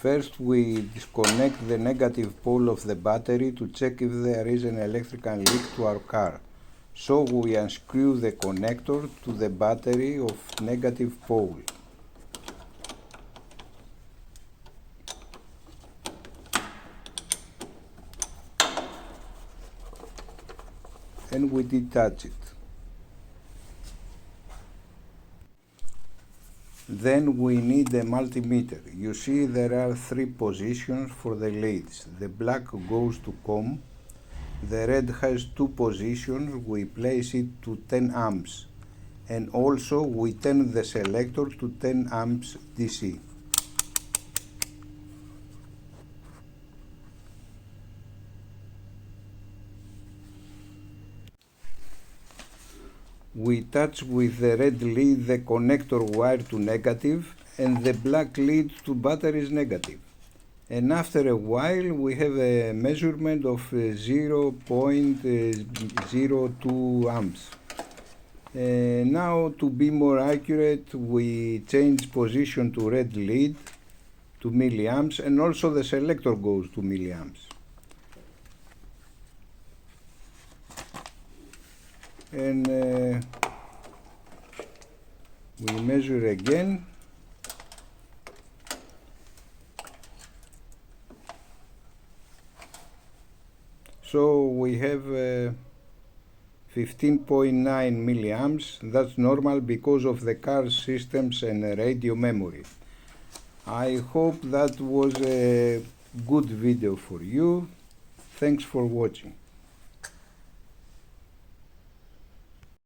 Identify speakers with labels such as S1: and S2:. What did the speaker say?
S1: First, we disconnect the negative pole of the battery to check if there is an electrical leak to our car. So we unscrew the connector to the battery of negative pole. And we detach it. Then we need a multimeter. You see there are 3 positions for the leads. The black goes to COM. The red has 2 positions. We place it to 10 amps. And also we turn the selector to 10 amps DC. We touch with the red lead the connector wire to negative and the black lead to batteries negative. And after a while we have a measurement of 0.02 amps. Now to be more accurate we change position to red lead to milliamps and also the selector goes to milliamps. And we measure again. So we have 15.9 milliamps. That's normal because of the car systems and radio memory. I hope that was a good video for you. Thanks for watching.